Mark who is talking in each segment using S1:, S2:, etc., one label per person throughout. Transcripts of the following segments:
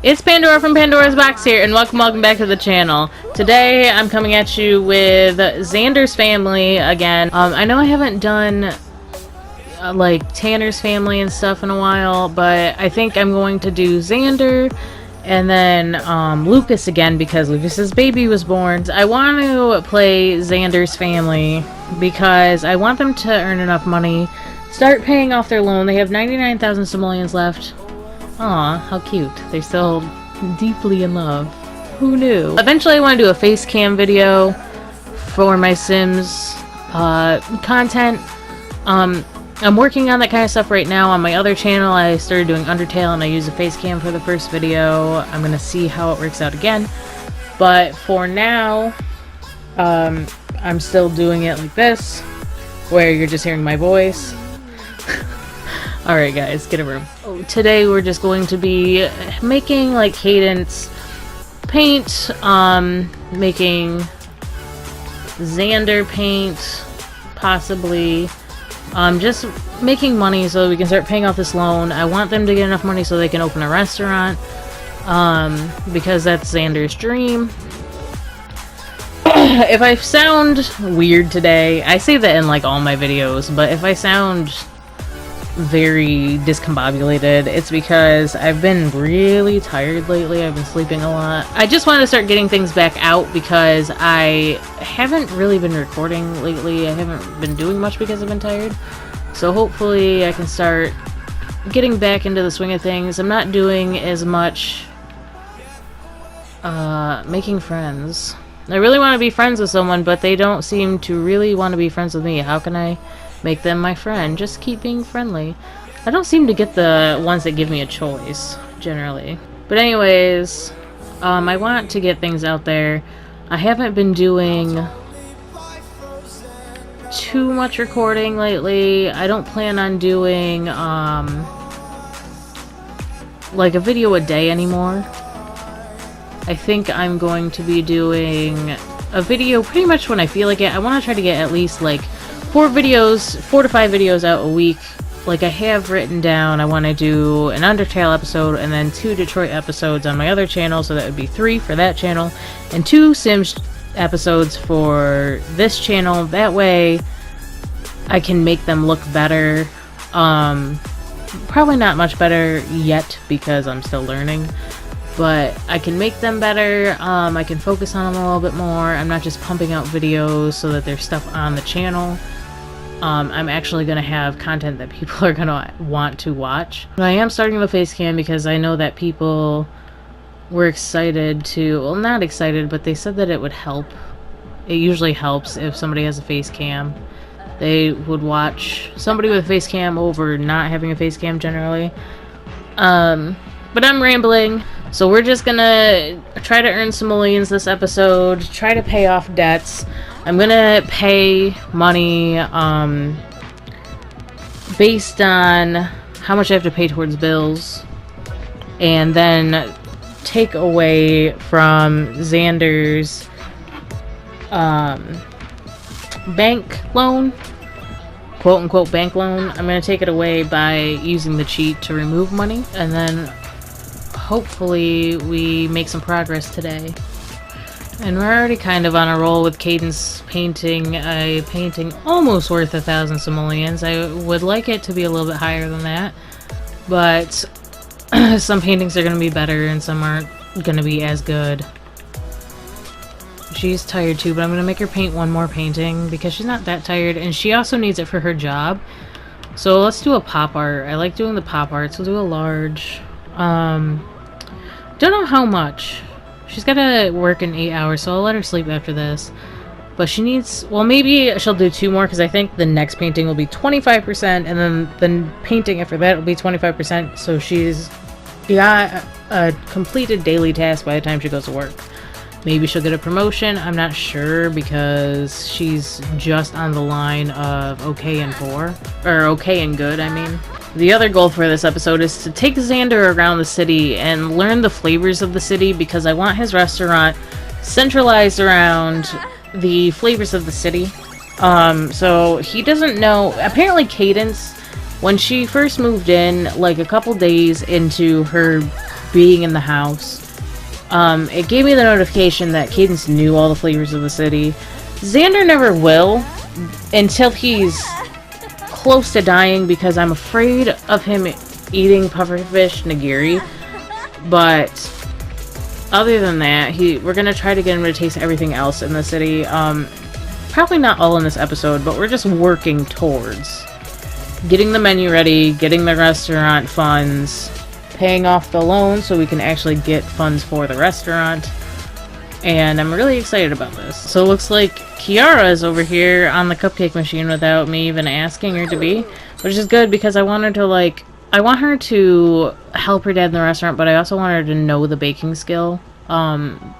S1: It's Pandora from Pandora's Box here, and welcome back to the channel. Today, I'm coming at you with Xander's family again. I know I haven't done, like, Tanner's family and stuff in a while, but I think I'm going to do Xander, and then, Lucas again, because Lucas's baby was born. I want to play Xander's family, because I want them to earn enough money, start paying off their loan. They have 99,000 simoleons left. Aw, how cute. They're still deeply in love. Who knew? Eventually I want to do a face cam video for my Sims content. I'm working on that kind of stuff right now. On my other channel, I started doing Undertale and I used a face cam for the first video. I'm gonna see how it works out again. But for now, I'm still doing it like this, where you're just hearing my voice. Alright guys, get a room. Today we're just going to be making like Cadence paint, making Xander paint, possibly. Just making money so we can start paying off this loan. I want them to get enough money so they can open a restaurant, because that's Xander's dream. If I sound weird today, I say that in like all my videos, but if I sound very discombobulated, it's because I've been really tired lately. I've been sleeping a lot. I just want to start getting things back out because I haven't really been recording lately. I haven't been doing much because I've been tired. So hopefully I can start getting back into the swing of things. I'm not doing as much making friends. I really want to be friends with someone, but they don't seem to really want to be friends with me. How can I make them my friend? Just keep being friendly. I don't seem to get the ones that give me a choice, generally. But anyways, I want to get things out there. I haven't been doing too much recording lately. I don't plan on doing, like a video a day anymore. I think I'm going to be doing a video pretty much when I feel like it. I want to try to get at least like 4 to 5 videos out a week. Like I have written down, I want to do an Undertale episode and then 2 Detroit episodes on my other channel, so that would be 3 for that channel, and 2 Sims episodes for this channel. That way I can make them look better. Probably not much better yet because I'm still learning, but I can make them better. I can focus on them a little bit more. I'm not just pumping out videos so that there's stuff on the channel. I'm actually going to have content that people are going to want to watch. But I am starting the face cam because I know that people were excited to, well, not excited, but they said that it would help. It usually helps if somebody has a face cam. They would watch somebody with a face cam over not having a face cam generally. But I'm rambling. So we're just gonna try to earn simoleons this episode, try to pay off debts. I'm gonna pay money based on how much I have to pay towards bills, and then take away from Xander's bank loan, quote-unquote bank loan. I'm gonna take it away by using the cheat to remove money, and then hopefully we make some progress today. And we're already kind of on a roll with Cadence painting a painting almost worth 1,000 simoleons. I would like it to be a little bit higher than that, but some paintings are going to be better and some aren't going to be as good. She's tired too, but I'm going to make her paint one more painting because she's not that tired, and she also needs it for her job. So let's do a pop art. I like doing the pop arts. We'll do a large. Don't know how much. She's gotta work in 8 hours, so I'll let her sleep after this. But she needs, well, maybe she'll do 2 more because I think the next painting will be 25%, and then the painting after that will be 25%. So she's got a completed daily task by the time she goes to work. Maybe she'll get a promotion. I'm not sure because she's just on the line of okay and poor, or okay and good, I mean. The other goal for this episode is to take Xander around the city and learn the flavors of the city, because I want his restaurant centralized around the flavors of the city. So he doesn't know. Apparently Cadence, when she first moved in, like a couple days into her being in the house, it gave me the notification that Cadence knew all the flavors of the city. Xander never will until he's close to dying, because I'm afraid of him eating pufferfish nigiri. But other than that, we're gonna try to get him to taste everything else in the city. Probably not all in this episode, but we're just working towards getting the menu ready, getting the restaurant funds, paying off the loan so we can actually get funds for the restaurant. And I'm really excited about this. So it looks like Kiara is over here on the cupcake machine without me even asking her to be, which is good because I want her to help her dad in the restaurant, but I also want her to know the baking skill. I'm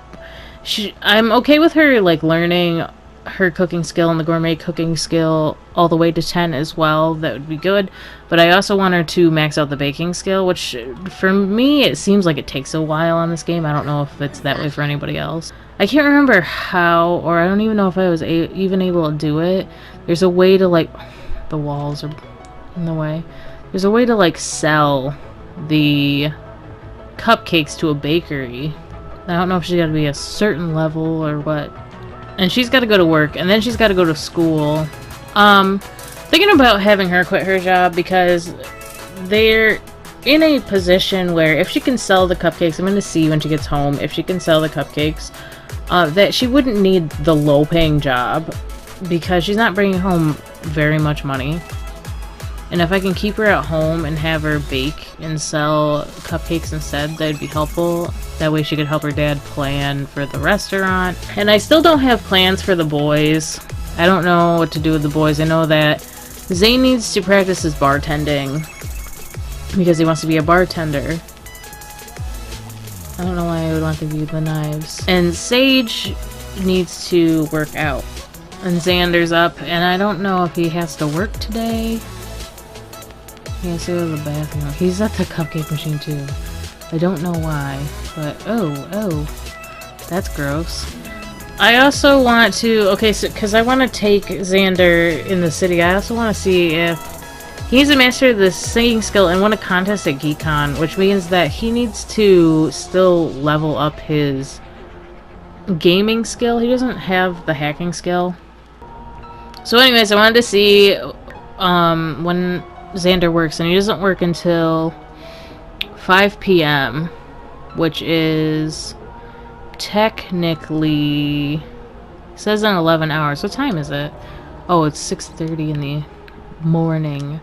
S1: okay with her like learning her cooking skill and the gourmet cooking skill all the way to 10 as well. That would be good, but I also want her to max out the baking skill, which for me it seems like it takes a while on this game. I don't know if it's that way for anybody else. I can't remember how, or I don't even know if I was even able to do it. There's a way to like, the walls are in the way. There's a way to like sell the cupcakes to a bakery. I don't know if she's got to be a certain level or what. And she's got to go to work, and then she's got to go to school. Thinking about having her quit her job because they're in a position where if she can sell the cupcakes, I'm going to see when she gets home, if she can sell the cupcakes, that she wouldn't need the low-paying job because she's not bringing home very much money. And if I can keep her at home and have her bake and sell cupcakes instead, that'd be helpful. That way she could help her dad plan for the restaurant. And I still don't have plans for the boys. I don't know what to do with the boys. I know that Zane needs to practice his bartending because he wants to be a bartender. I don't know why I would want to use the knives. And Sage needs to work out. And Xander's up, and I don't know if he has to work today. He has to go to the bathroom. He's at the cupcake machine too. I don't know why, but oh, that's gross. I also want to, okay, so because I want to take Xander in the city, I also want to see if he needs to master the singing skill and win a contest at GeekCon, which means that he needs to still level up his gaming skill. He doesn't have the hacking skill. So anyways, I wanted to see when Xander works, and he doesn't work until 5 p.m., which is technically, it says in 11 hours. What time is it? Oh, it's 6:30 in the morning.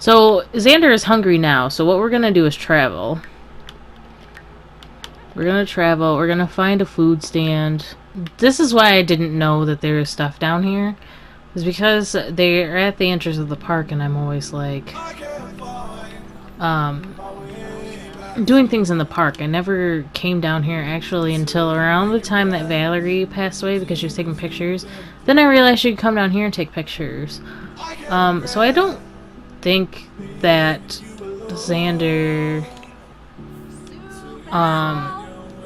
S1: So Xander is hungry now, so what we're gonna do is travel. We're gonna travel, we're gonna find a food stand. This is why I didn't know that there is stuff down here. Is because they're at the entrance of the park, and I'm always like doing things in the park. I never came down here actually until around the time that Valerie passed away because she was taking pictures. Then I realized she could come down here and take pictures. So I don't think that Xander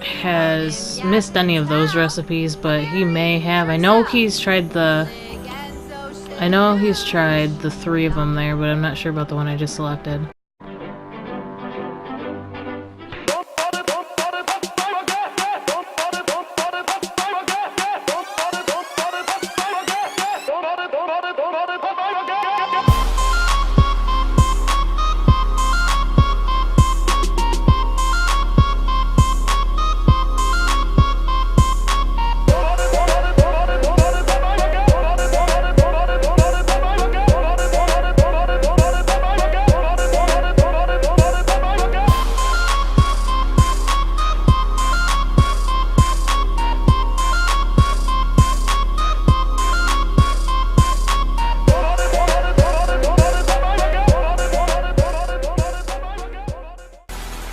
S1: has missed any of those recipes, but he may have. I know he's tried the 3 of them there, but I'm not sure about the one I just selected.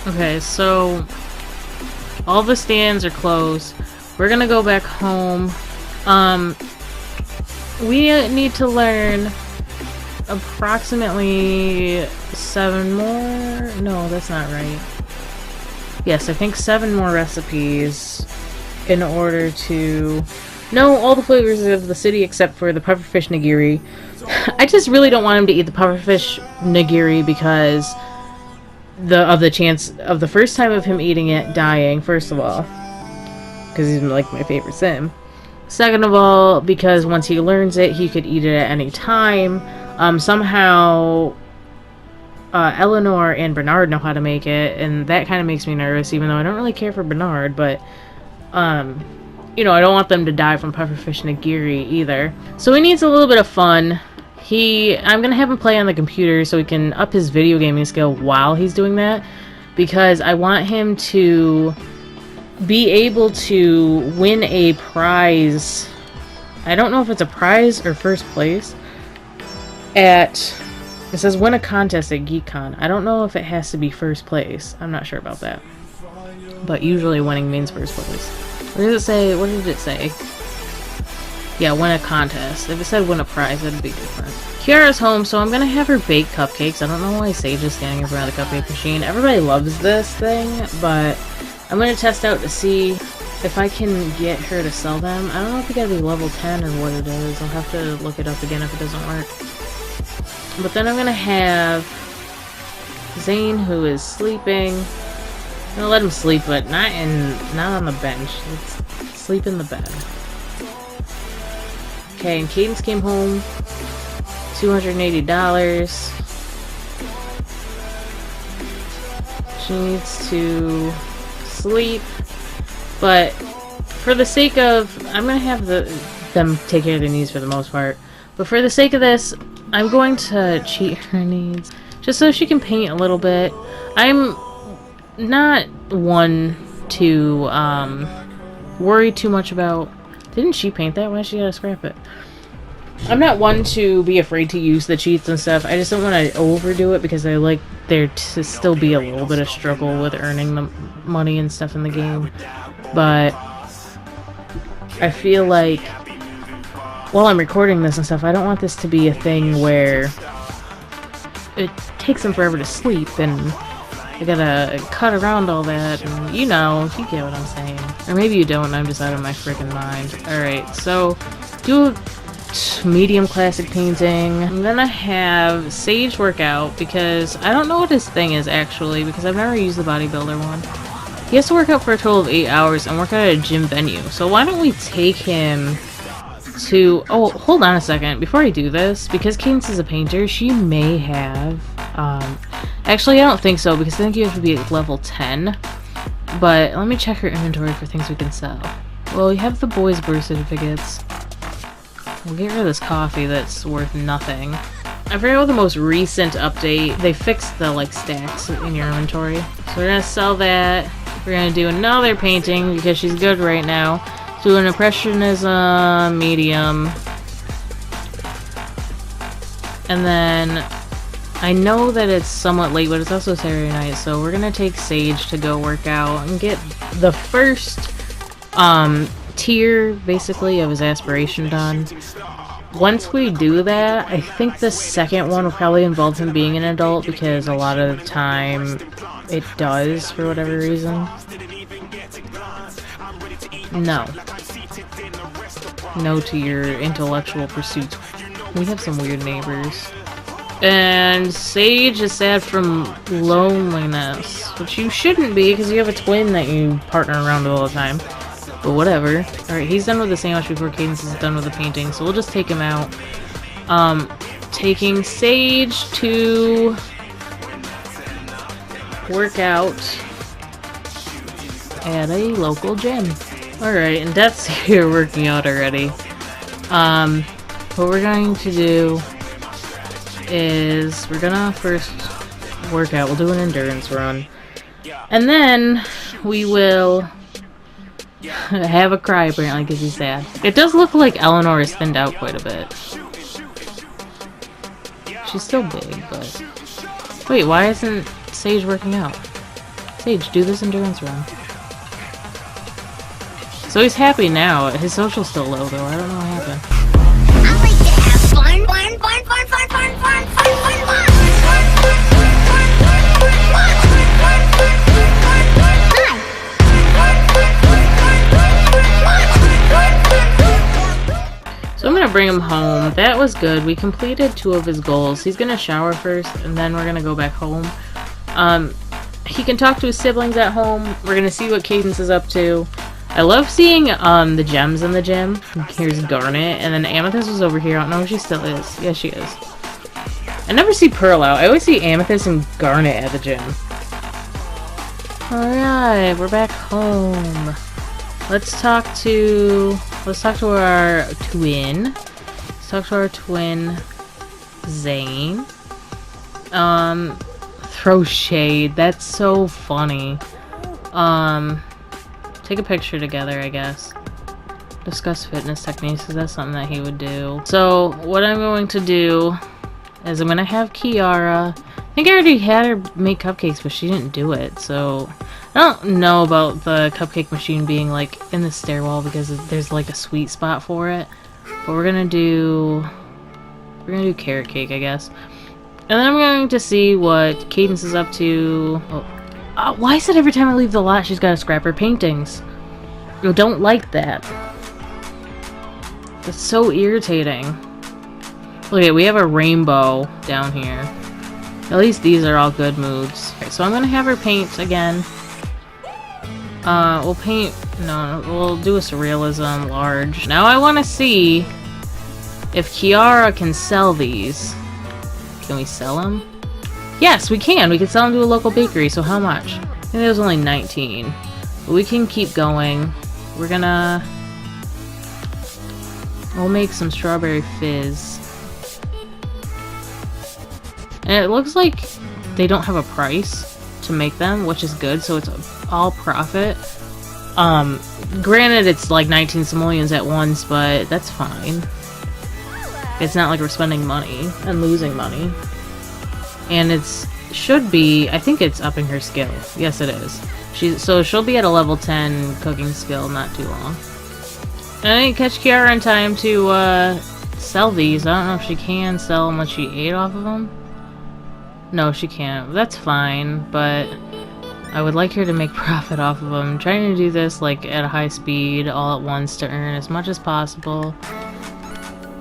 S1: Okay, so all the stands are closed. We're gonna go back home. We need to learn approximately 7 more. No, that's not right. Yes, I think 7 more recipes in order to know all the flavors of the city except for the pufferfish nigiri. I just really don't want him to eat the pufferfish nigiri because the chance of the first time of him eating it dying, first of all, because he's like my favorite sim. Second of all, because once he learns it, he could eat it at any time. Somehow Eleanor and Bernard know how to make it, and that kind of makes me nervous, even though I don't really care for Bernard, but you know, I don't want them to die from pufferfish nigiri either. So he needs a little bit of fun. I'm gonna have him play on the computer so he can up his video gaming skill while he's doing that, because I want him to be able to win a prize. I don't know if it's a prize or first place it says win a contest at GeekCon. I don't know if it has to be first place. I'm not sure about that, but usually winning means first place. What did it say? What did it say? Yeah, win a contest. If it said win a prize, that'd be different. Kiara's home, so I'm gonna have her bake cupcakes. I don't know why Sage is standing around the cupcake machine. Everybody loves this thing, but I'm gonna test out to see if I can get her to sell them. I don't know if you gotta be level 10 or what it is. I'll have to look it up again if it doesn't work. But then I'm gonna have Zane, who is sleeping. I'm gonna let him sleep, but not on the bench. Let's sleep in the bed. Okay, and Cadence came home. $280. She needs to sleep, but for the sake of, I'm gonna have them take care of their needs for the most part. But for the sake of this, I'm going to cheat her needs just so she can paint a little bit. I'm not one to worry too much about. Didn't she paint that? Why she gotta scrap it? I'm not one to be afraid to use the cheats and stuff. I just don't want to overdo it because I like there to still be a little bit of struggle with earning the money and stuff in the game. But I feel like while I'm recording this and stuff, I don't want this to be a thing where it takes them forever to sleep and I gotta cut around all that, and you know, you get what I'm saying. Or maybe you don't, and I'm just out of my freaking mind. Alright, so do a medium classic painting. I'm gonna have Sage work out, because I don't know what his thing is actually, because I've never used the bodybuilder one. He has to work out for a total of 8 hours and work out at a gym venue. So why don't we take him to... Oh, hold on a second. Before I do this, because Cadence is a painter, she may have... Actually, I don't think so, because I think you have to be at level 10. But let me check her inventory for things we can sell. Well, we have the boys' birth certificates. We'll get rid of this coffee that's worth nothing. I forget what the most recent update. They fixed the, like, stacks in your inventory. So we're gonna sell that. We're gonna do another painting, because she's good right now. Do an Impressionism, medium. And then... I know that it's somewhat late, but it's also Saturday night, so we're gonna take Sage to go work out and get the first tier, basically, of his aspiration done. Once we do that, I think the second one will probably involve him being an adult, because a lot of the time it does, for whatever reason. No. No to your intellectual pursuits. We have some weird neighbors. And Sage is sad from loneliness, which you shouldn't be, because you have a twin that you partner around with all the time. But whatever. Alright, he's done with the sandwich before Cadence is done with the painting, so we'll just take him out. Taking Sage to work out at a local gym. Alright, and Death's here working out already. What we're going to do is we're gonna first work out. We'll do an endurance run. And then we will have a cry, apparently, because he's sad. It does look like Eleanor is thinned out quite a bit. She's still big, but... Wait, why isn't Sage working out? Sage, do this endurance run. So he's happy now. His social's still low, though. I don't know what happened.
S2: I like to have fun, fun, fun, fun, fun, fun, fun, fun, fun, fun.
S1: So I'm gonna bring him home. That was good. We completed 2 of his goals. He's gonna shower first, and then we're gonna go back home. He can talk to his siblings at home. We're gonna see what Cadence is up to. I love seeing the gems in the gym. Here's Garnet, and then Amethyst was over here. I don't know if she still is. Yeah, she is. I never see Pearl out. I always see Amethyst and Garnet at the gym. Alright, we're back home. Let's talk to our twin. Let's talk to our twin, Zane. Throw shade. That's so funny. Take a picture together, I guess. Discuss fitness techniques, because that's something that he would do. So, what I'm going to do is I'm going to have Kiara. I think I already had her make cupcakes, but she didn't do it, so... I don't know about the cupcake machine being, like, in the stairwell, because there's, like, a sweet spot for it. But we're gonna do carrot cake, I guess. And then I'm going to see what Cadence is up to. Oh, why is it every time I leave the lot she's got to scrap her paintings? I don't like that. That's so irritating. Look at, we have a rainbow down here. At least these are all good moods. Okay, so I'm going to have her paint again. We'll do a surrealism large. Now I want to see if Kiara can sell these. Can we sell them? Yes, we can. We can sell them to a local bakery. So how much? I think it was only 19. But we can keep going. We'll make some strawberry fizz. And it looks like they don't have a price to make them, which is good. So it's all profit. Granted, it's like 19 simoleons at once, but that's fine. It's not like we're spending money and losing money. And should be, I think it's upping her skill. Yes, it is. So she'll be at a level 10 cooking skill not too long. And I didn't catch Kiara in time to sell these. I don't know if she can sell them once she ate off of them. No, she can't. That's fine, but I would like her to make profit off of them. I'm trying to do this like at a high speed all at once to earn as much as possible.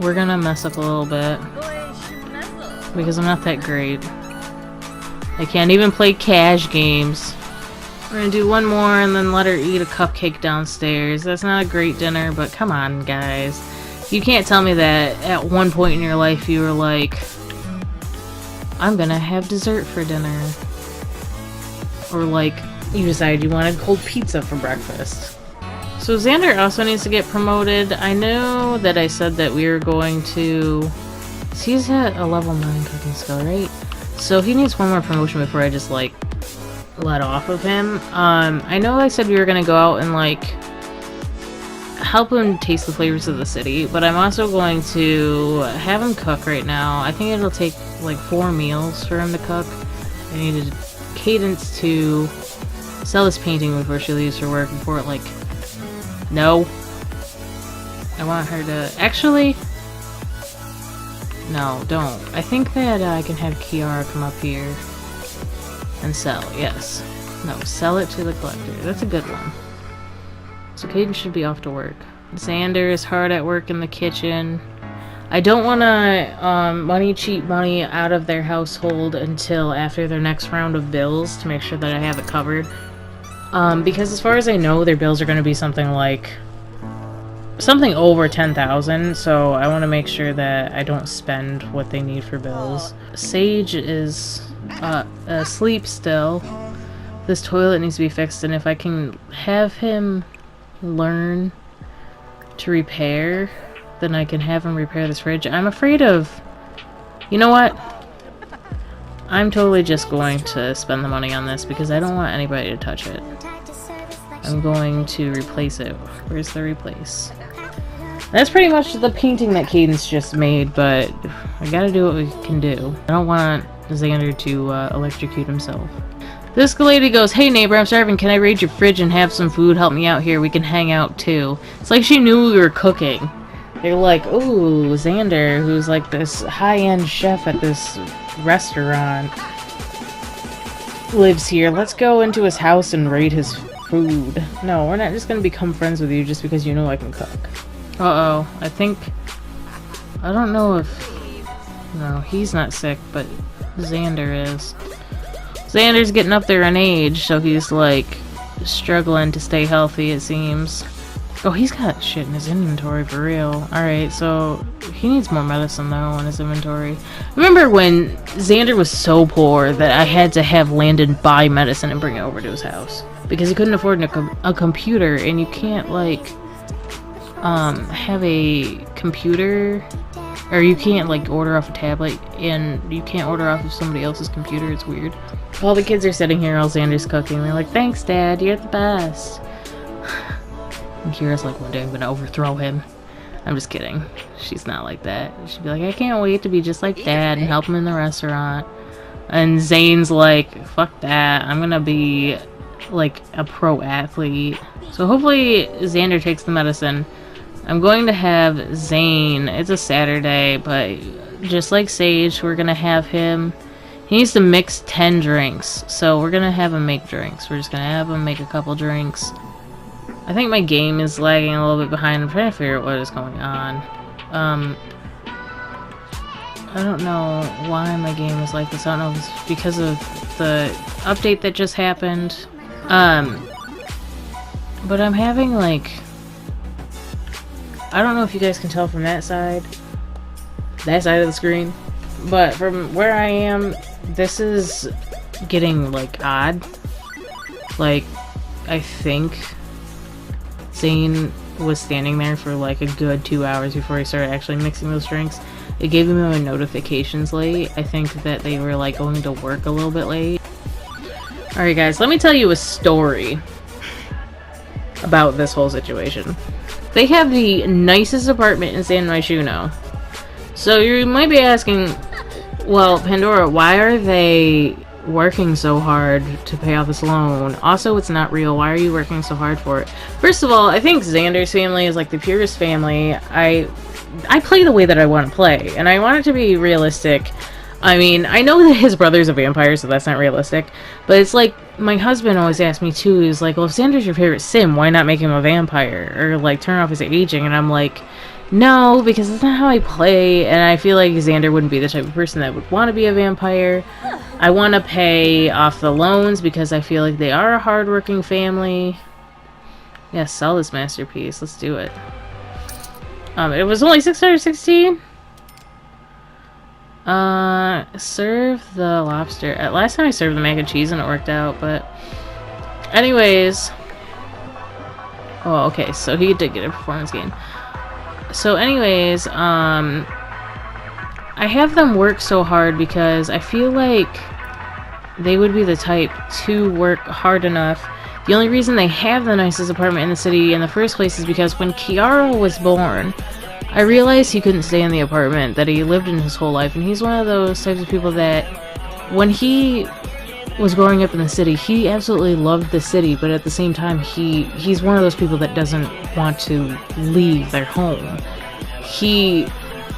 S1: We're gonna mess up a little bit because I'm not that great. I can't even play cash games. We're gonna do one more and then let her eat a cupcake downstairs. That's not a great dinner, but come on, guys. You can't tell me that at one point in your life you were like, I'm gonna have dessert for dinner. Or like, you decided you wanted cold pizza for breakfast. So Xander also needs to get promoted. I know that I said that we were going to... He's at a level 9 cooking skill, right? So he needs one more promotion before I just, like, let off of him. I know I said we were going to go out and, like, help him taste the flavors of the city, but I'm also going to have him cook right now. I think it'll take, like, 4 meals for him to cook. I needed Cadence to sell this painting before she leaves for work, before it, like... No. I want her to... Actually... No, don't. I think that I can have Kiara come up here and sell. Yes. No, sell it to the collector. That's a good one. So Caden should be off to work. Xander is hard at work in the kitchen. I don't want to cheat money out of their household until after their next round of bills to make sure that I have it covered. Because as far as I know, their bills are going to be something over 10,000, so I want to make sure that I don't spend what they need for bills. Sage is asleep still. This toilet needs to be fixed, and if I can have him learn to repair, then I can have him repair this fridge. I'm afraid of... You know what? I'm totally just going to spend the money on this because I don't want anybody to touch it. I'm going to replace it. Where's the replace? That's pretty much the painting that Cadence just made, but I gotta do what we can do. I don't want Xander to electrocute himself. This lady goes, "Hey neighbor, I'm starving. Can I raid your fridge and have some food? Help me out here. We can hang out too." It's like she knew we were cooking. They're like, "Ooh, Xander, who's like this high-end chef at this restaurant, lives here. Let's go into his house and raid his food." No, we're not just gonna become friends with you just because you know I can cook. Uh-oh, I don't know if... No, he's not sick, but Xander is. Xander's getting up there in age, so he's like struggling to stay healthy, it seems. Oh, he's got shit in his inventory for real. Alright, so he needs more medicine though in his inventory. Remember when Xander was so poor that I had to have Landon buy medicine and bring it over to his house? Because he couldn't afford a computer, and you can't like have a computer, or you can't like order off a tablet, and you can't order off of somebody else's computer. It's weird. All the kids are sitting here while Xander's cooking. They're like, "Thanks, Dad. You're the best." And Kira's like, "One day I'm gonna overthrow him." I'm just kidding. She's not like that. She'd be like, "I can't wait to be just like Dad and help him in the restaurant." And Zane's like, "Fuck that. I'm gonna be like a pro athlete." So hopefully Xander takes the medicine. I'm going to have Zane. It's a Saturday, but just like Sage, we're gonna have him. He needs to mix 10 drinks, so we're gonna have him make drinks. We're just gonna have him make a couple drinks. I think my game is lagging a little bit behind. I'm trying to figure out what is going on. I don't know why my game is like this. I don't know if it's because of the update that just happened. But I'm having like... I don't know if you guys can tell from that side of the screen, but from where I am, this is getting like odd. Like, I think Zane was standing there for like a good 2 hours before he started actually mixing those drinks. It gave him my notifications late. I think that they were like going to work a little bit late. Alright guys, let me tell you a story about this whole situation. They have the nicest apartment in San Myshuno. So you might be asking, well, Pandora, why are they working so hard to pay off this loan? Also, it's not real. Why are you working so hard for it? First of all, I think Xander's family is like the purest family. I play the way that I want to play, and I want it to be realistic. I mean, I know that his brother's a vampire, so that's not realistic. But it's like, my husband always asks me too, he's like, well, if Xander's your favorite sim, why not make him a vampire? Or like, turn off his aging? And I'm like, no, because that's not how I play, and I feel like Xander wouldn't be the type of person that would want to be a vampire. I want to pay off the loans because I feel like they are a hardworking family. Yeah, sell this masterpiece. Let's do it. It was only $6.16. Serve the lobster. Last time I served the mac and cheese and it worked out, but anyways. Oh, okay, so he did get a performance gain. So anyways, I have them work so hard because I feel like they would be the type to work hard enough. The only reason they have the nicest apartment in the city in the first place is because when Kiara was born, I realized he couldn't stay in the apartment that he lived in his whole life, and he's one of those types of people that when he was growing up in the city, he absolutely loved the city, but at the same time he's one of those people that doesn't want to leave their home. He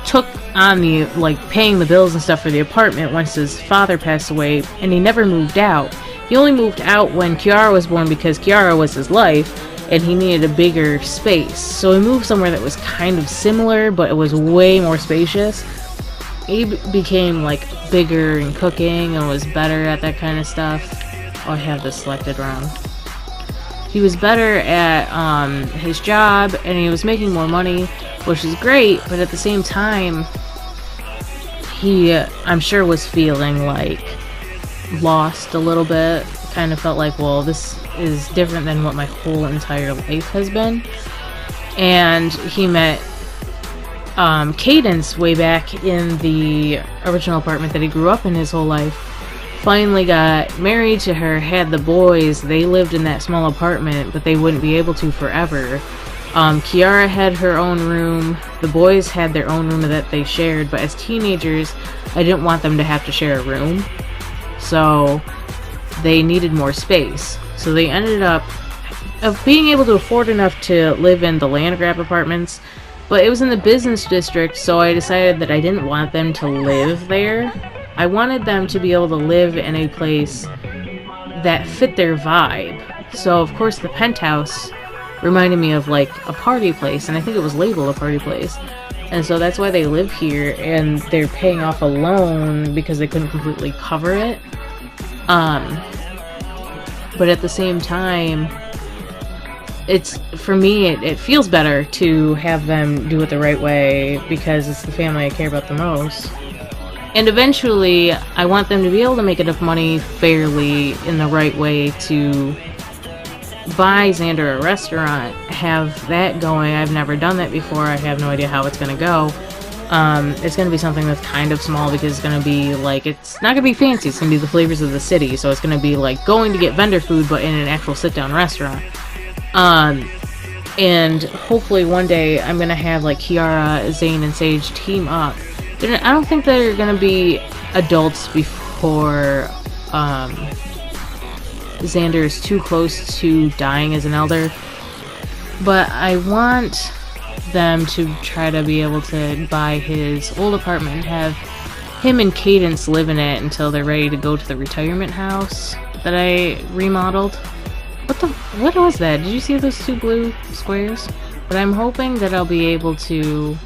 S1: took on the like paying the bills and stuff for the apartment once his father passed away, and he never moved out. He only moved out when Kiara was born because Kiara was his life and he needed a bigger space. So he moved somewhere that was kind of similar, but it was way more spacious. He became like bigger in cooking and was better at that kind of stuff. Oh, I have this selected wrong. He was better at his job, and he was making more money, which is great, but at the same time, he, I'm sure, was feeling like lost a little bit. Kind of felt like, well, this is different than what my whole entire life has been. And he met Cadence way back in the original apartment that he grew up in his whole life. Finally got married to her, had the boys. They lived in that small apartment, but they wouldn't be able to forever. Kiara had her own room. The boys had their own room that they shared, but as teenagers, I didn't want them to have to share a room. So they needed more space. So they ended up being able to afford enough to live in the land grab apartments, but it was in the business district, so I decided that I didn't want them to live there. I wanted them to be able to live in a place that fit their vibe. So of course the penthouse reminded me of like a party place, and I think it was labeled a party place. And so that's why they live here, and they're paying off a loan because they couldn't completely cover it. But at the same time, it's, for me, it feels better to have them do it the right way because it's the family I care about the most. And eventually, I want them to be able to make enough money fairly in the right way to buy Xander a restaurant, have that going. I've never done that before. I have no idea how it's going to go. It's going to be something that's kind of small because it's going to be like, it's not going to be fancy. It's going to be the flavors of the city. So it's going to be like going to get vendor food, but in an actual sit-down restaurant. And hopefully one day I'm going to have like Kiara, Zane, and Sage team up. I don't think they're going to be adults before Xander is too close to dying as an elder. But I want them to try to be able to buy his old apartment and have him and Cadence live in it until they're ready to go to the retirement house that I remodeled. What was that? Did you see those two blue squares? But I'm hoping that I'll be able to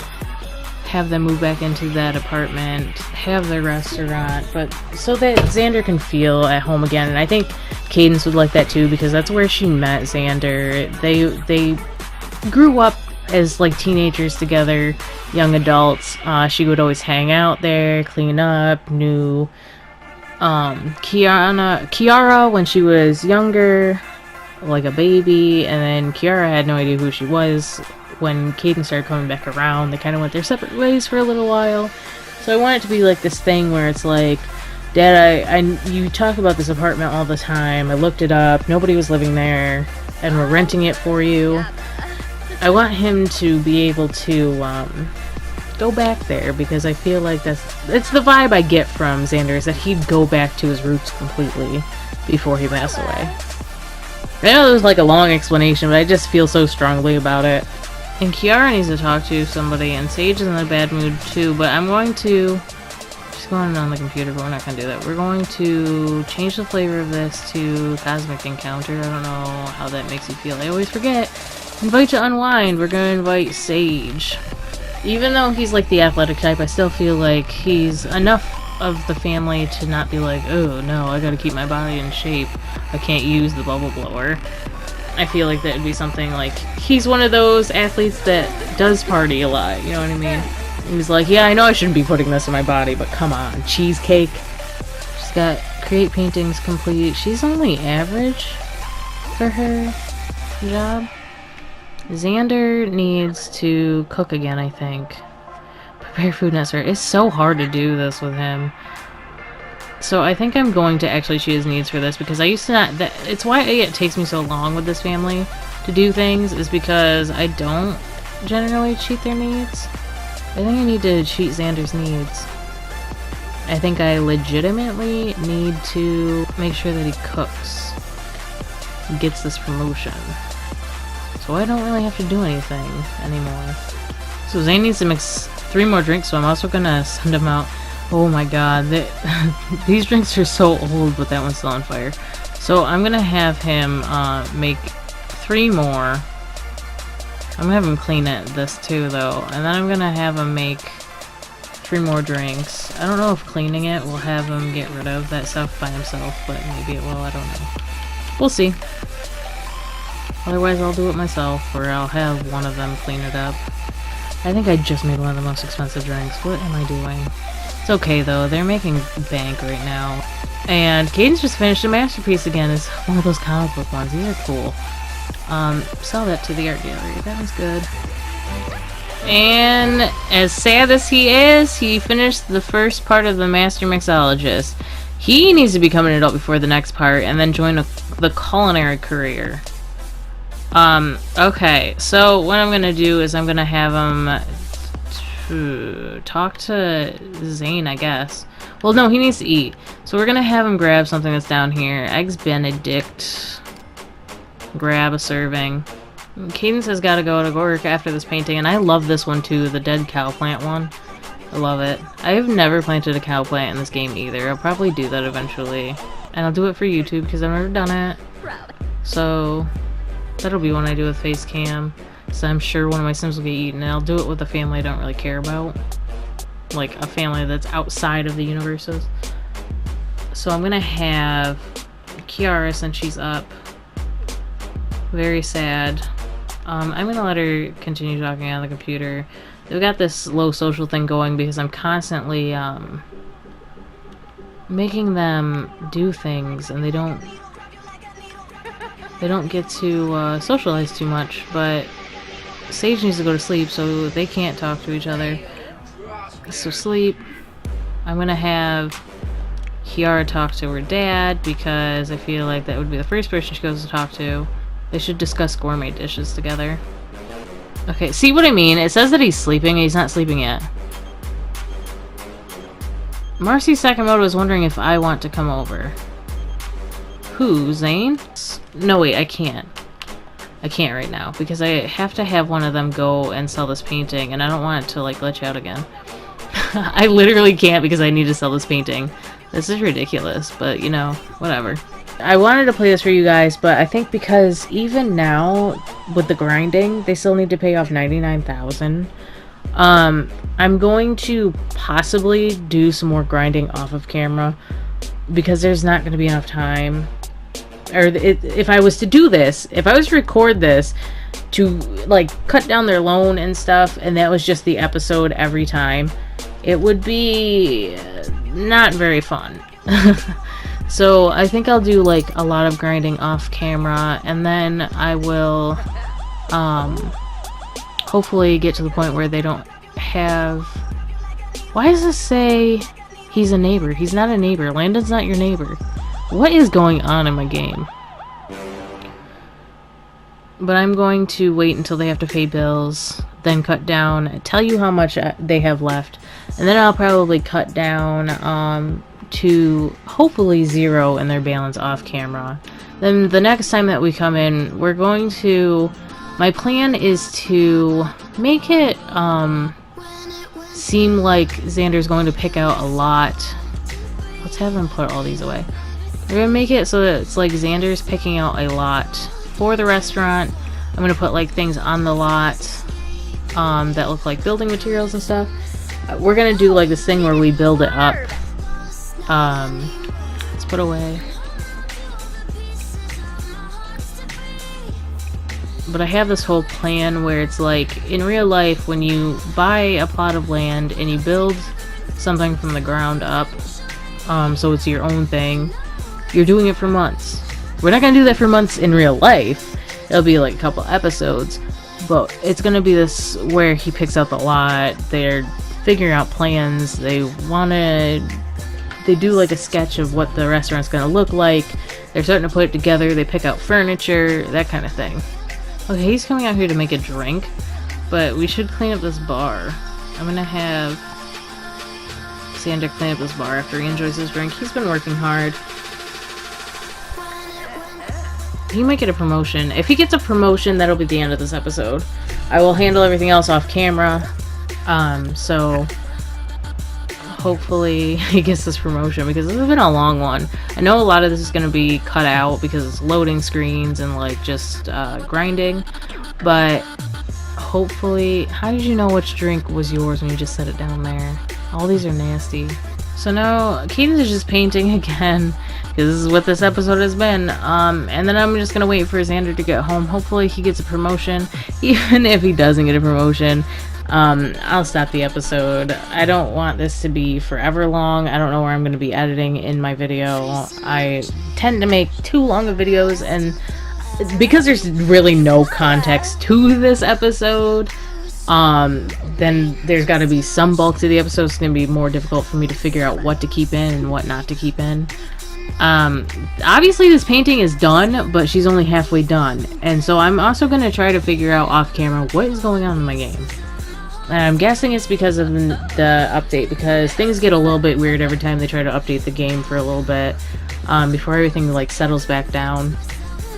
S1: have them move back into that apartment, have their restaurant, but so that Xander can feel at home again. And I think Cadence would like that too, because that's where she met Xander. They grew up as like teenagers together, young adults. She would always hang out there, clean up, knew Kiara when she was younger, like a baby, and then Kiara had no idea who she was. When Cadence started coming back around, they kind of went their separate ways for a little while. So I want it to be like this thing where it's like, Dad, you talk about this apartment all the time. I looked it up. Nobody was living there, and we're renting it for you. I want him to be able to go back there because I feel like it's the vibe I get from Xander, is that he'd go back to his roots completely before he passed away. I know it was like a long explanation, but I just feel so strongly about it. And Kiara needs to talk to somebody, and Sage is in a bad mood too, but I'm going to... She's going on the computer, but we're not going to do that. We're going to change the flavor of this to Cosmic Encounter. I don't know how that makes you feel. I always forget. Invite to unwind. We're going to invite Sage. Even though he's like the athletic type, I still feel like he's enough of the family to not be like, oh no, I gotta keep my body in shape. I can't use the bubble blower. I feel like that would be something like, he's one of those athletes that does party a lot, you know what I mean? He's like, yeah, I know I shouldn't be putting this in my body, but come on, cheesecake. She's got create paintings complete. She's only average for her job. Xander needs to cook again, I think. Prepare food necessary. It's so hard to do this with him. So I think I'm going to actually choose needs for this, because I used to not... It's why it takes me so long with this family to do things, is because I don't generally cheat their needs. I think I need to cheat Xander's needs. I think I legitimately need to make sure that he cooks. He gets this promotion. So I don't really have to do anything anymore. So Zane needs to mix 3 more drinks, so I'm also gonna send him out. Oh my god, these drinks are so old, but that one's still on fire. So I'm gonna have him make 3 more. I'm gonna have him clean this too, though, and then I'm gonna have him make 3 more drinks. I don't know if cleaning it will have him get rid of that stuff by himself, but maybe it will, I don't know. We'll see. Otherwise I'll do it myself, or I'll have one of them clean it up. I think I just made one of the most expensive drinks. What am I doing? It's okay though, they're making bank right now. And Cadence just finished a masterpiece again. It's one of those comic book ones. These are cool. Sell that to the art gallery. That was good. And as sad as he is, he finished the first part of the Master Mixologist. He needs to become an adult before the next part and then join the culinary career. Okay, so what I'm gonna do is I'm gonna have him talk to Zane, I guess. Well, no, he needs to eat. So we're gonna have him grab something that's down here. Eggs Benedict. Grab a serving. Cadence has got to go to work after this painting, and I love this one too, the dead cow plant one. I love it. I've never planted a cow plant in this game either. I'll probably do that eventually. And I'll do it for YouTube because I've never done it. So that'll be one I do with face cam. So I'm sure one of my Sims will get eaten, and I'll do it with a family I don't really care about. Like a family that's outside of the universes. So I'm gonna have Kiara, since she's up. Very sad. I'm gonna let her continue talking on the computer. They've got this low social thing going because I'm constantly making them do things, and they don't get to socialize too much. But Sage needs to go to sleep, so they can't talk to each other. So sleep. I'm gonna have Kiara talk to her dad because I feel like that would be the first person she goes to talk to. They should discuss gourmet dishes together. Okay, see what I mean? It says that he's sleeping, and he's not sleeping yet. Marcy Sakamoto is wondering if I want to come over. Who, Zane? No, wait, I can't. I can't right now, because I have to have one of them go and sell this painting, and I don't want it to, like, glitch out again. I literally can't because I need to sell this painting. This is ridiculous, but, you know, whatever. I wanted to play this for you guys, but I think because even now, with the grinding, they still need to pay off $99,000. I'm going to possibly do some more grinding off of camera because there's not going to be enough time. Or if I was to do this, if I was to record this to, like, cut down their loan and stuff, and that was just the episode every time, it would be not very fun. So I think I'll do, like, a lot of grinding off camera, and then I will hopefully get to the point where they don't have... Why does this say he's a neighbor? He's not a neighbor. Landon's not your neighbor. What is going on in my game? But I'm going to wait until they have to pay bills, then cut down, tell you how much they have left, and then I'll probably cut down to hopefully 0 in their balance off camera. Then the next time that we come in, we're going to... My plan is to make it seem like Xander's going to pick out a lot. Let's have him put all these away. We're going to make it so that it's like Xander's picking out a lot for the restaurant. I'm going to put, like, things on the lot that look like building materials and stuff. We're going to do, like, this thing where we build it up. Let's put away. But I have this whole plan where it's like, in real life, when you buy a plot of land and you build something from the ground up, so it's your own thing, you're doing it for months. We're not gonna do that for months in real life. It'll be like a couple episodes, but it's gonna be this where he picks out the lot, they're figuring out plans, they do like a sketch of what the restaurant's gonna look like, they're starting to put it together, they pick out furniture, that kind of thing. Okay, he's coming out here to make a drink, but we should clean up this bar. I'm gonna have Xander clean up this bar after he enjoys his drink. He's been working hard. He might get a promotion. If he gets a promotion, that'll be the end of this episode. I will handle everything else off camera, so hopefully he gets this promotion, because this has been a long one. I know a lot of this is going to be cut out because it's loading screens and, like, just grinding, but hopefully... How did you know which drink was yours when you just set it down there? All these are nasty. So now Cadence is just painting again, because this is what this episode has been, and then I'm just going to wait for Xander to get home. Hopefully he gets a promotion. Even if he doesn't get a promotion, I'll stop the episode. I don't want this to be forever long. I don't know where I'm going to be editing in my video. I tend to make too long of videos, and because there's really no context to this episode, then there's got to be some bulk to the episode. It's going to be more difficult for me to figure out what to keep in and what not to keep in. Obviously this painting is done, but she's only halfway done, and so I'm also going to try to figure out off camera what is going on in my game. And I'm guessing it's because of the update, because things get a little bit weird every time they try to update the game for a little bit, before everything, like, settles back down.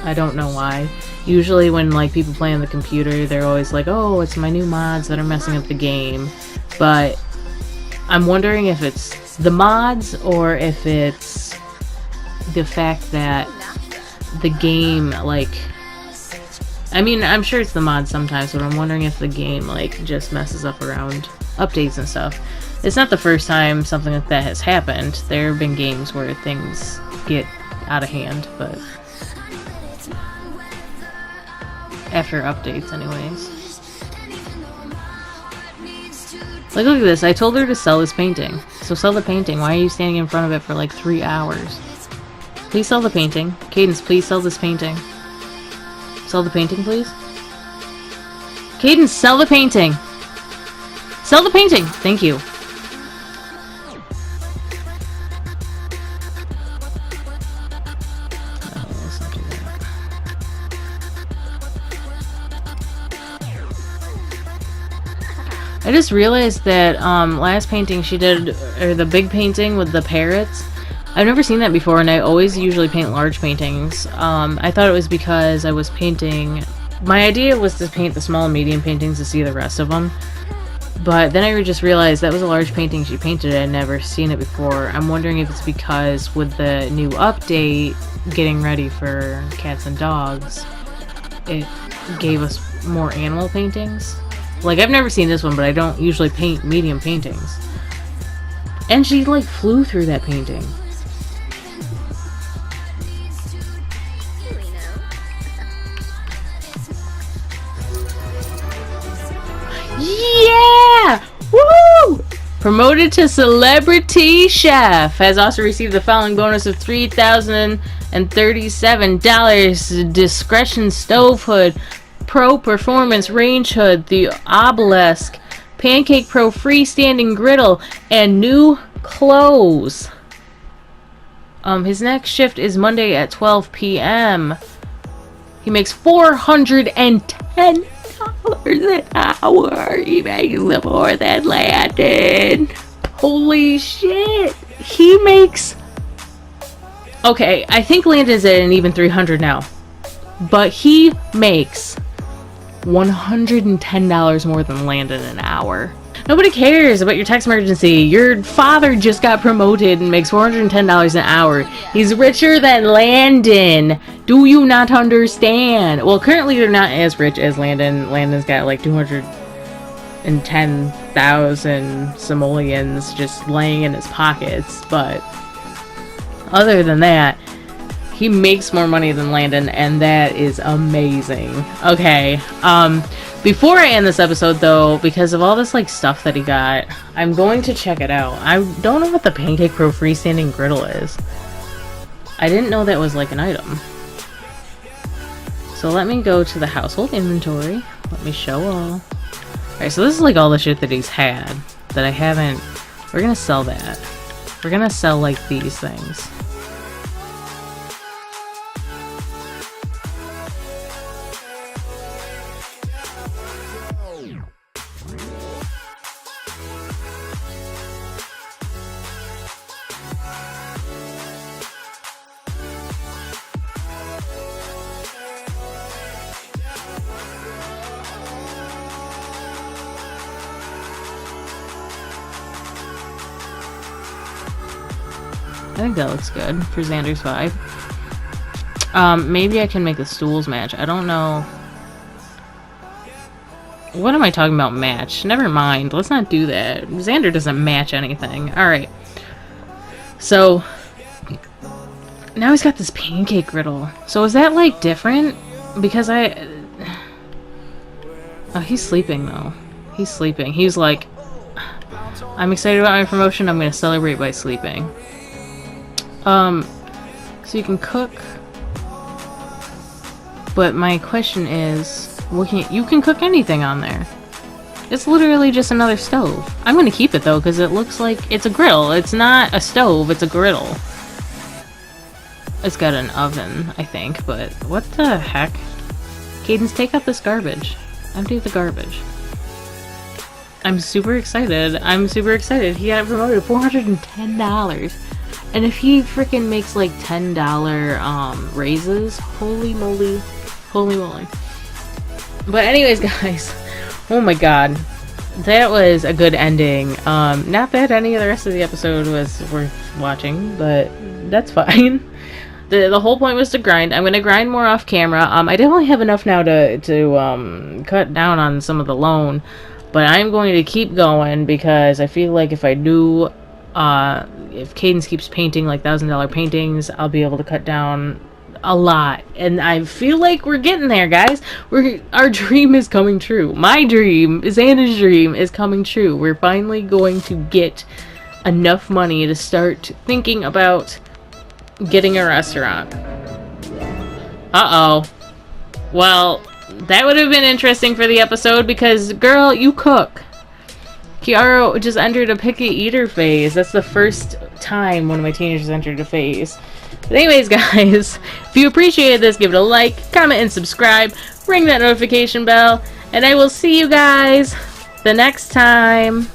S1: I don't know why. Usually when, like, people play on the computer, they're always like, oh, it's my new mods that are messing up the game. But I'm wondering if it's the mods or if it's the fact that the game, like... I mean, I'm sure it's the mods sometimes, but I'm wondering if the game, like, just messes up around updates and stuff. it's not the first time something like that has happened. There have been games where things get out of hand, but after updates anyways. Like, look at this. I told her to sell this painting. So sell the painting. Why are you standing in front of it for like 3 hours? Please sell the painting. Cadence, please sell this painting. Sell the painting, please. Cadence, sell the painting. Sell the painting. Thank you. I just realized that last painting she did, or the big painting with the parrots, I've never seen that before, and I always usually paint large paintings. I thought it was because I was painting... My idea was to paint the small and medium paintings to see the rest of them. But then I just realized that was a large painting she painted. I'd never seen it before. I'm wondering if it's because with the new update, getting ready for cats and dogs, it gave us more animal paintings. Like, I've never seen this one, but I don't usually paint medium paintings. And she, like, flew through that painting. Yeah! Woo! Promoted to Celebrity Chef. Has also received the following bonus of $3,037. Discretion Stove Hood, Pro Performance Range Hood, the Obelisk, Pancake Pro Freestanding Griddle, and new clothes. His next shift is Monday at 12 p.m. He makes $410 an hour. He makes more than Landon. Holy shit. He makes... Okay, I think Landon's at an even 300 now. But he makes $110 more than Landon an hour. Nobody cares about your tax emergency. Your father just got promoted and makes $410 an hour. He's richer than Landon. Do you not understand? Well, currently they're not as rich as Landon. Landon's got like 210,000 simoleons just laying in his pockets. But other than that, he makes more money than Landon, and that is amazing. Okay, before I end this episode, though, because of all this, like, stuff that he got, I'm going to check it out. I don't know what the Pancake Pro Freestanding Griddle is. I didn't know that was, like, an item. So let me go to the household inventory. Let me show all. Alright, so this is, like, all the shit that he's had that I haven't... We're gonna sell that. We're gonna sell, like, these things. I think that looks good for Xander's vibe. Maybe I can make the stools match. I don't know. What am I talking about match? Never mind. Let's not do that. Xander doesn't match anything. Alright. So, now he's got this pancake griddle. So is that, like, different? Because I... Oh, he's sleeping, though. He's sleeping. He's like, I'm excited about my promotion. I'm going to celebrate by sleeping. So you can cook, but my question is, you can cook anything on there. It's literally just another stove. I'm gonna keep it though, because it looks like it's a griddle. It's not a stove, it's a griddle. It's got an oven, I think, but what the heck? Cadence, take out this garbage. Empty the garbage. I'm super excited. I'm super excited. He got promoted to $410. And if he freaking makes like $10 raises, holy moly, holy moly. But anyways, guys, oh my god, that was a good ending. Not that any of the rest of the episode was worth watching, but that's fine. The whole point was to grind. I'm gonna grind more off camera. I definitely have enough now to cut down on some of the loan. But I'm going to keep going because I feel like if I do, if Cadence keeps painting like $1,000 paintings, I'll be able to cut down a lot. And I feel like we're getting there, guys. Our dream is coming true. My dream, Xander's dream, is coming true. We're finally going to get enough money to start thinking about getting a restaurant. Uh-oh. Well, that would have been interesting for the episode because, girl, you cook. Kiara just entered a picky eater phase. That's the first time one of my teenagers entered a phase. But anyways, guys, if you appreciated this, give it a like, comment, and subscribe. Ring that notification bell. And I will see you guys the next time.